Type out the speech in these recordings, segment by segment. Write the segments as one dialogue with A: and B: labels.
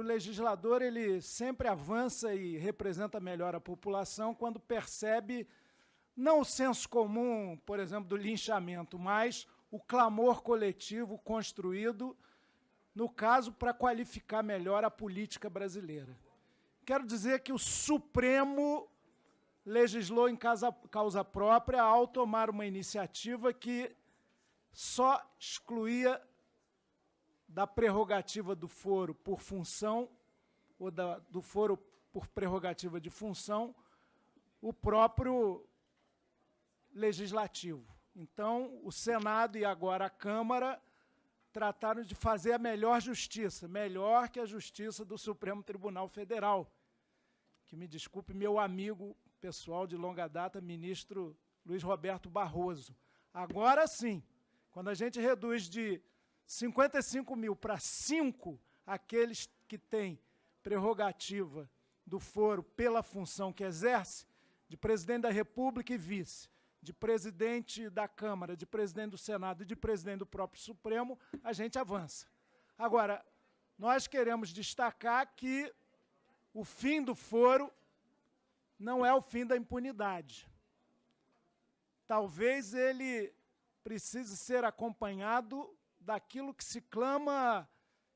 A: O legislador ele sempre avança e representa melhor a população quando percebe não o senso comum, por exemplo, do linchamento, mas o clamor coletivo construído, no caso, para qualificar melhor a política brasileira. Quero dizer que o Supremo legislou em causa própria ao tomar uma iniciativa que só excluía da prerrogativa do foro por função, ou do foro por prerrogativa de função, o próprio legislativo. Então, o Senado e agora a Câmara trataram de fazer a melhor justiça, melhor que a justiça do Supremo Tribunal Federal, que, me desculpe, meu amigo pessoal de longa data, ministro Luiz Roberto Barroso. Agora sim, quando a gente reduz de 55 mil para 5 aqueles que têm prerrogativa do foro pela função que exerce, de presidente da República e vice, de presidente da Câmara, de presidente do Senado e de presidente do próprio Supremo, a gente avança. Agora, nós queremos destacar que o fim do foro não é o fim da impunidade. Talvez ele precise ser acompanhado daquilo que se clama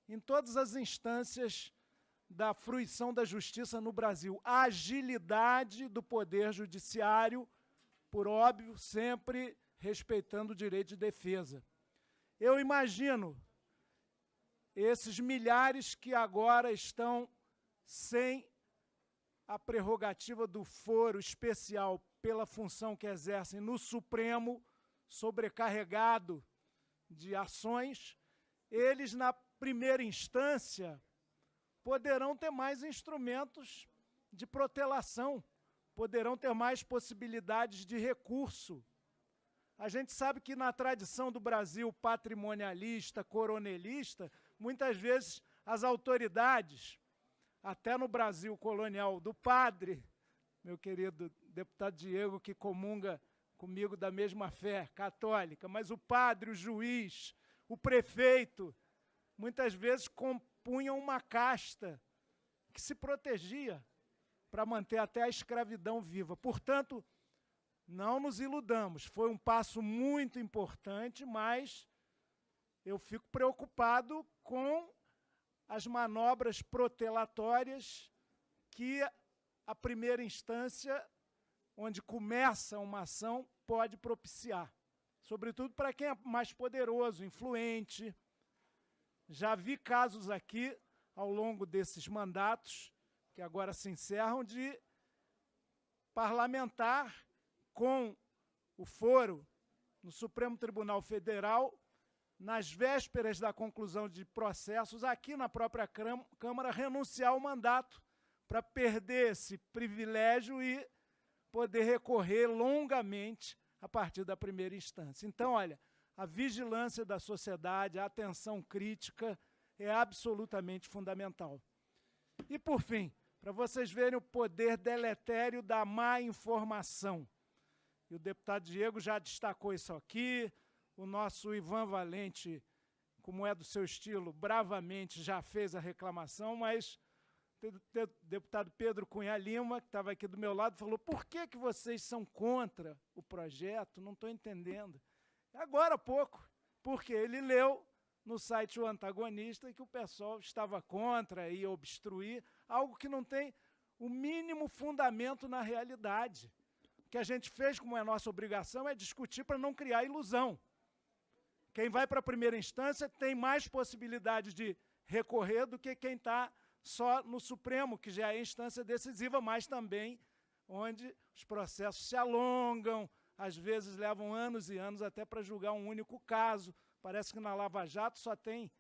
A: em todas as instâncias da fruição da justiça no Brasil, a agilidade do Poder Judiciário, por óbvio, sempre respeitando o direito de defesa. Eu imagino esses milhares que agora estão sem a prerrogativa do foro especial pela função que exercem no Supremo, sobrecarregado de ações, eles, na primeira instância, poderão ter mais instrumentos de protelação, poderão ter mais possibilidades de recurso. A gente sabe que na tradição do Brasil patrimonialista, coronelista, muitas vezes as autoridades, até no Brasil colonial do padre, meu querido deputado Diego, que comunga comigo da mesma fé católica, mas o padre, o juiz, o prefeito, muitas vezes compunham uma casta que se protegia para manter até a escravidão viva. Portanto, não nos iludamos, foi um passo muito importante, mas eu fico preocupado com as manobras protelatórias que a primeira instância, onde começa uma ação, pode propiciar. Sobretudo para quem é mais poderoso, influente. Já vi casos aqui, ao longo desses mandatos, que agora se encerram, de parlamentar com o foro no Supremo Tribunal Federal, nas vésperas da conclusão de processos, aqui na própria Câmara, renunciar ao mandato para perder esse privilégio e poder recorrer longamente a partir da primeira instância. Então, olha, a vigilância da sociedade, a atenção crítica é absolutamente fundamental. E, por fim, para vocês verem o poder deletério da má informação. E o deputado Diego já destacou isso aqui, o nosso Ivan Valente, como é do seu estilo, bravamente já fez a reclamação, mas o deputado Pedro Cunha Lima, que estava aqui do meu lado, falou: por que vocês são contra o projeto? Não estou entendendo. Agora há pouco, porque ele leu no site O Antagonista que o pessoal estava contra, ia obstruir, algo que não tem o mínimo fundamento na realidade. O que a gente fez, como é nossa obrigação, é discutir para não criar ilusão. Quem vai para a primeira instância tem mais possibilidade de recorrer do que quem está só no Supremo, que já é a instância decisiva, mas também onde os processos se alongam, às vezes levam anos e anos até para julgar um único caso. Parece que na Lava Jato só tem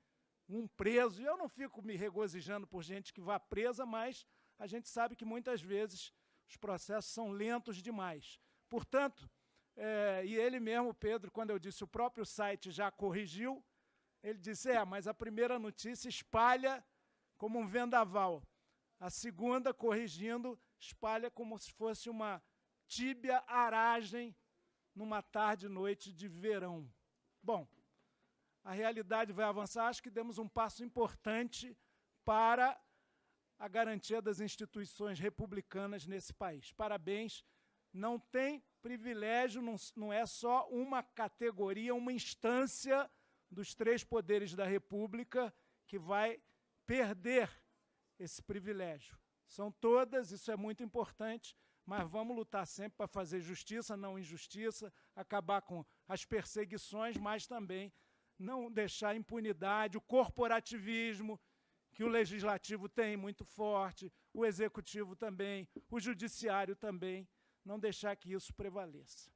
A: um preso. E eu não fico me regozijando por gente que vá presa, mas a gente sabe que muitas vezes os processos são lentos demais. Portanto, e ele mesmo, Pedro, quando eu disse o próprio site já corrigiu, ele disse: mas a primeira notícia espalha como um vendaval. A segunda, corrigindo, espalha como se fosse uma tíbia aragem numa tarde e noite de verão. Bom, a realidade vai avançar. Acho que demos um passo importante para a garantia das instituições republicanas nesse país. Parabéns. Não tem privilégio, não é só uma categoria, uma instância dos três poderes da República que vai perder esse privilégio. São todas, isso é muito importante, mas vamos lutar sempre para fazer justiça, não injustiça, acabar com as perseguições, mas também não deixar impunidade, o corporativismo, que o Legislativo tem muito forte, o Executivo também, o Judiciário também, não deixar que isso prevaleça.